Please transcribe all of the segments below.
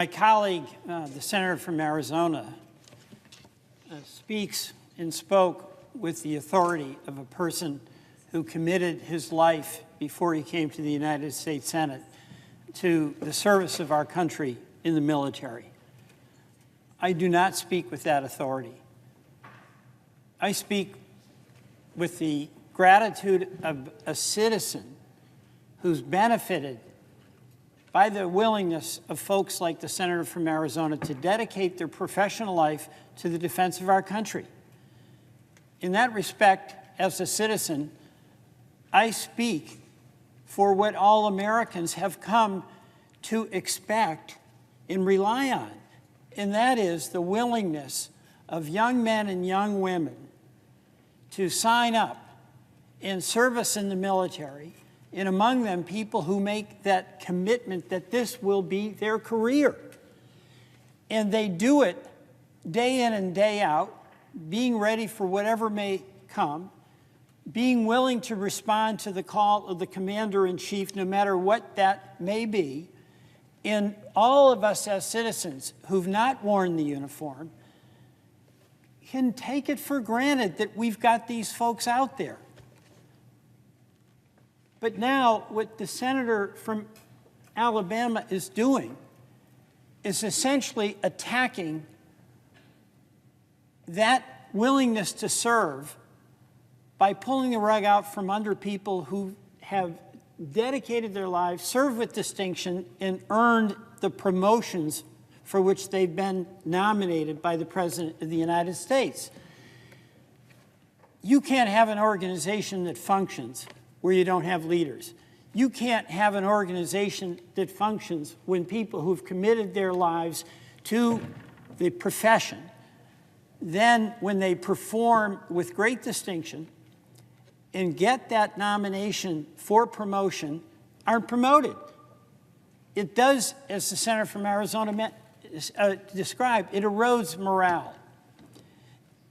My colleague, the senator from Arizona, speaks and spoke with the authority of a person who committed his life before he came to the United States Senate to the service of our country in the military. I do not speak with that authority. I speak with the gratitude of a citizen who's benefited by the willingness of folks like the senator from Arizona to dedicate their professional life to the defense of our country. In that respect, as a citizen, I speak for what all Americans have come to expect and rely on, and that is the willingness of young men and young women to sign up in service in the military, and among them people who make that commitment that this will be their career. And they do it day in and day out, being ready for whatever may come, being willing to respond to the call of the commander-in-chief, no matter what that may be. And all of us as citizens who've not worn the uniform can take it for granted that we've got these folks out there. But now what the senator from Alabama is doing is essentially attacking that willingness to serve by pulling the rug out from under people who have dedicated their lives, served with distinction, and earned the promotions for which they've been nominated by the President of the United States. You can't have an organization that functions where you don't have leaders. You can't have an organization that functions when people who've committed their lives to the profession, then when they perform with great distinction and get that nomination for promotion, aren't promoted. It does, as the senator from Arizona described, it erodes morale.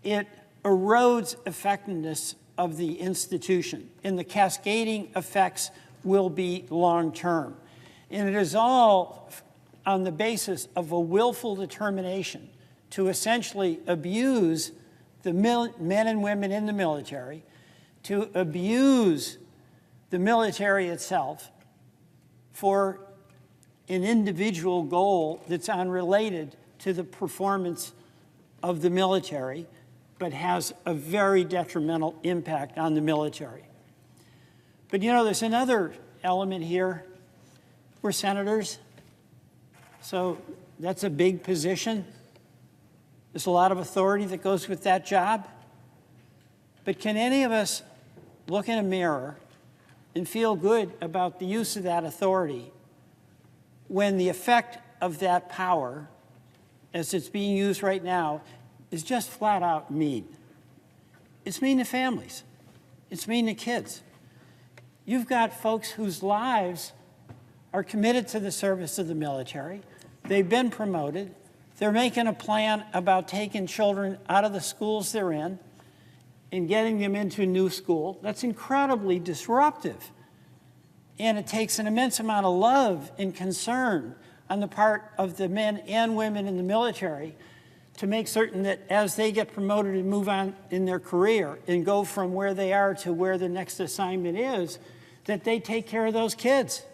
It erodes effectiveness of the institution, and the cascading effects will be long-term. And it is all on the basis of a willful determination to essentially abuse the men and women in the military, to abuse the military itself for an individual goal that's unrelated to the performance of the military, but has a very detrimental impact on the military. But you know, there's another element here. We're senators, so that's a big position. There's a lot of authority that goes with that job. But can any of us look in a mirror and feel good about the use of that authority when the effect of that power, as it's being used right now, is just flat out mean? It's mean to families. It's mean to kids. You've got folks whose lives are committed to the service of the military. They've been promoted. They're making a plan about taking children out of the schools they're in and getting them into a new school. That's incredibly disruptive. And it takes an immense amount of love and concern on the part of the men and women in the military to make certain that as they get promoted and move on in their career and go from where they are to where the next assignment is, that they take care of those kids.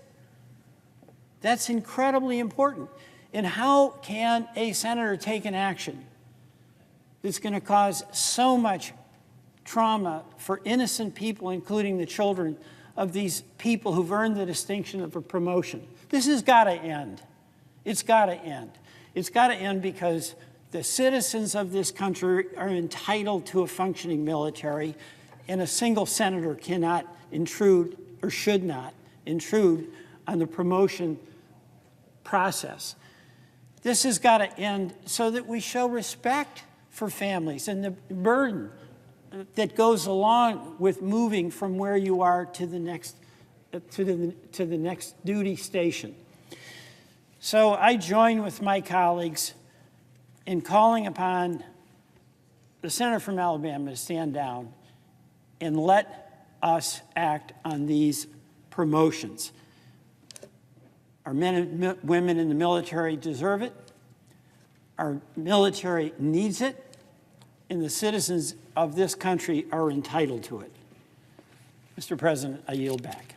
That's incredibly important. And how can a senator take an action that's going to cause so much trauma for innocent people, including the children of these people who've earned the distinction of a promotion? This has got to end. It's got to end. It's got to end because the citizens of this country are entitled to a functioning military, and a single senator cannot intrude, or should not intrude, on the promotion process. This has got to end so that we show respect for families and the burden that goes along with moving from where you are to the next, to the next duty station. So I join with my colleagues in calling upon the senator from Alabama to stand down and let us act on these promotions. Our men and women in the military deserve it. Our military needs it, and the citizens of this country are entitled to it. Mr. President, I yield back.